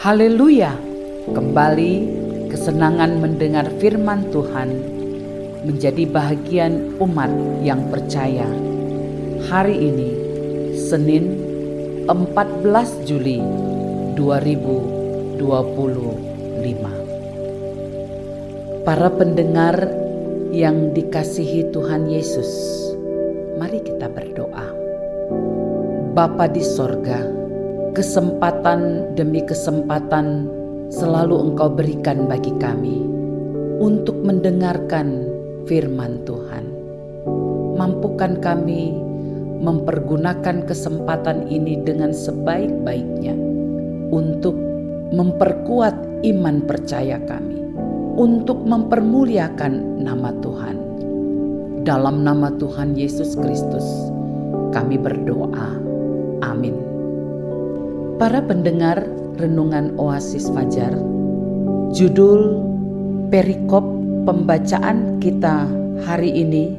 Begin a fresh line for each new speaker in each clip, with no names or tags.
Haleluya! Kembali kesenangan mendengar firman Tuhan menjadi bahagian umat yang percaya. Hari ini Senin 14 Juli 2025. Para pendengar yang dikasihi Tuhan Yesus, mari kita berdoa. Bapa di sorga, kesempatan demi kesempatan selalu Engkau berikan bagi kami untuk mendengarkan firman Tuhan. Mampukan kami mempergunakan kesempatan ini dengan sebaik-baiknya untuk memperkuat iman percaya kami, untuk mempermuliakan nama Tuhan. Dalam nama Tuhan Yesus Kristus kami berdoa. Amin. Para pendengar Renungan Oasis Fajar, judul perikop pembacaan kita hari ini,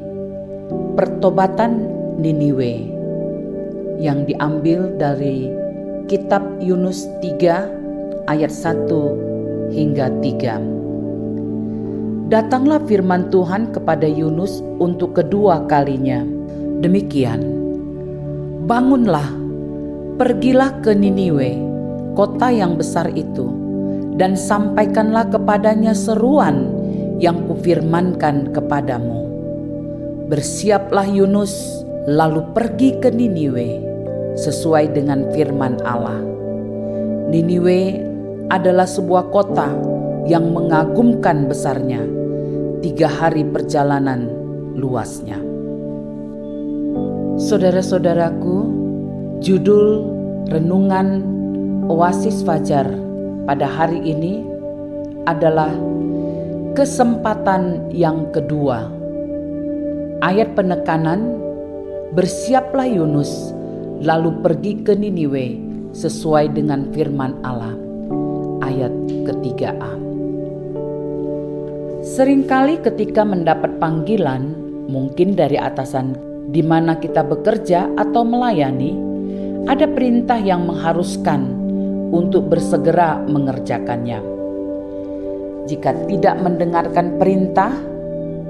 Pertobatan Niniwe, yang diambil dari kitab Yunus 3 ayat 1 hingga 3. Datanglah firman Tuhan kepada Yunus untuk kedua kalinya. Demikian, bangunlah, pergilah ke Niniwe, kota yang besar itu, dan sampaikanlah kepadanya seruan yang kufirmankan kepadamu. Bersiaplah Yunus, lalu pergi ke Niniwe, sesuai dengan firman Allah. Niniwe adalah sebuah kota yang mengagumkan besarnya, 3 hari perjalanan luasnya. Saudara-saudaraku, judul Renungan Oasis Fajar pada hari ini adalah kesempatan yang kedua. Ayat penekanan, bersiaplah Yunus, lalu pergi ke Niniwe sesuai dengan firman Allah. Ayat ke-3a. Seringkali ketika mendapat panggilan, mungkin dari atasan di mana kita bekerja atau melayani, ada perintah yang mengharuskan untuk bersegera mengerjakannya. Jika tidak mendengarkan perintah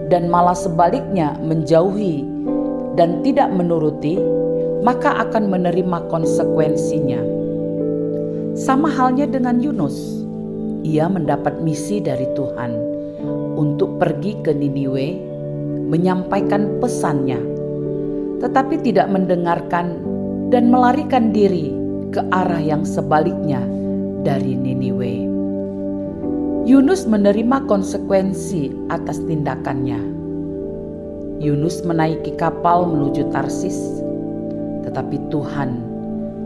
dan malah sebaliknya menjauhi dan tidak menuruti, maka akan menerima konsekuensinya. Sama halnya dengan Yunus. Ia mendapat misi dari Tuhan untuk pergi ke Niniwe, menyampaikan pesannya, tetapi tidak mendengarkan dan melarikan diri ke arah yang sebaliknya dari Niniwe. Yunus menerima konsekuensi atas tindakannya. Yunus menaiki kapal menuju Tarsis, tetapi Tuhan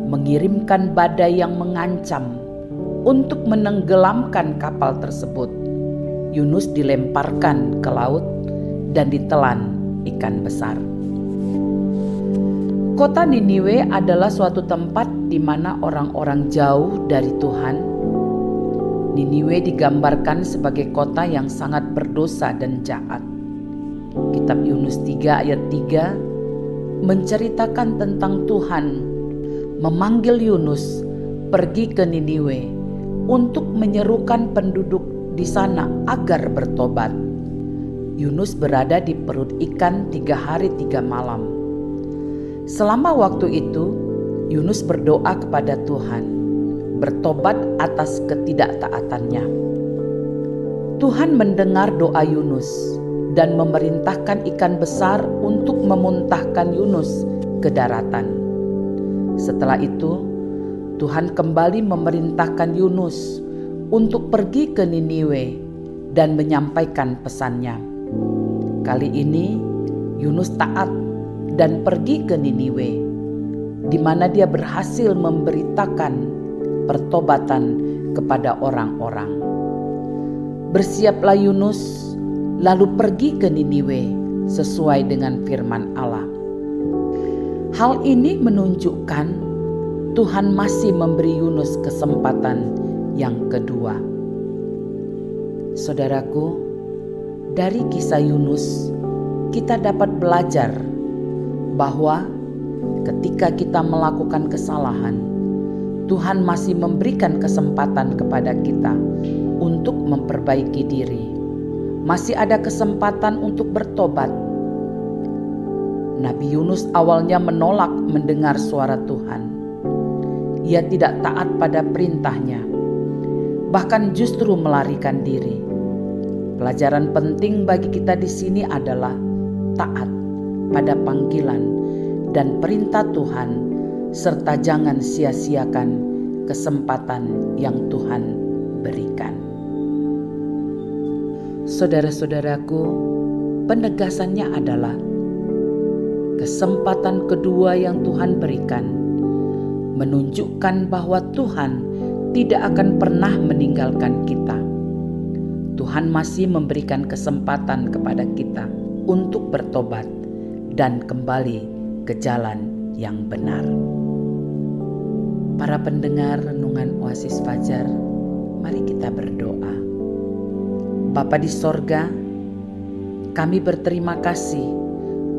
mengirimkan badai yang mengancam untuk menenggelamkan kapal tersebut. Yunus dilemparkan ke laut dan ditelan ikan besar. Kota Niniwe adalah suatu tempat di mana orang-orang jauh dari Tuhan. Niniwe digambarkan sebagai kota yang sangat berdosa dan jahat. Kitab Yunus 3 ayat 3 menceritakan tentang Tuhan memanggil Yunus pergi ke Niniwe untuk menyerukan penduduk di sana agar bertobat. Yunus berada di perut ikan 3 hari 3 malam. Selama waktu itu, Yunus berdoa kepada Tuhan, bertobat atas ketidaktaatannya. Tuhan mendengar doa Yunus dan memerintahkan ikan besar untuk memuntahkan Yunus ke daratan. Setelah itu, Tuhan kembali memerintahkan Yunus untuk pergi ke Niniwe dan menyampaikan pesannya. Kali ini, Yunus taat dan pergi ke Niniwe, di mana dia berhasil memberitakan pertobatan kepada orang-orang. Bersiaplah Yunus, lalu pergi ke Niniwe sesuai dengan firman Allah. Hal ini menunjukkan Tuhan masih memberi Yunus kesempatan yang kedua. Saudaraku, dari kisah Yunus kita dapat belajar bahwa ketika kita melakukan kesalahan, Tuhan masih memberikan kesempatan kepada kita untuk memperbaiki diri. Masih ada kesempatan untuk bertobat. Nabi Yunus awalnya menolak mendengar suara Tuhan. Ia tidak taat pada perintahnya, bahkan justru melarikan diri. Pelajaran penting bagi kita di sini adalah taat pada panggilan dan perintah Tuhan, serta jangan sia-siakan kesempatan yang Tuhan berikan. Saudara-saudaraku, penegasannya adalah kesempatan kedua yang Tuhan berikan menunjukkan bahwa Tuhan tidak akan pernah meninggalkan kita. Tuhan masih memberikan kesempatan kepada kita untuk bertobat dan kembali ke jalan yang benar. Para pendengar renungan Oasis Fajar, mari kita berdoa. Bapa di sorga, kami berterima kasih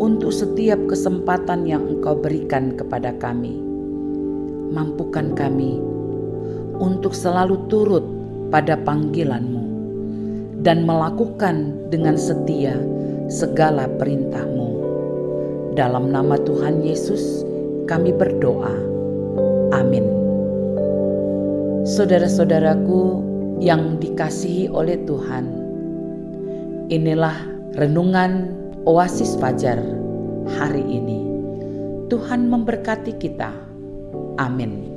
untuk setiap kesempatan yang Engkau berikan kepada kami. Mampukan kami untuk selalu turut pada panggilan-Mu dan melakukan dengan setia segala perintah-Mu. Dalam nama Tuhan Yesus kami berdoa. Amin. Saudara-saudaraku yang dikasihi oleh Tuhan, inilah renungan Oasis Fajar hari ini. Tuhan memberkati kita. Amin.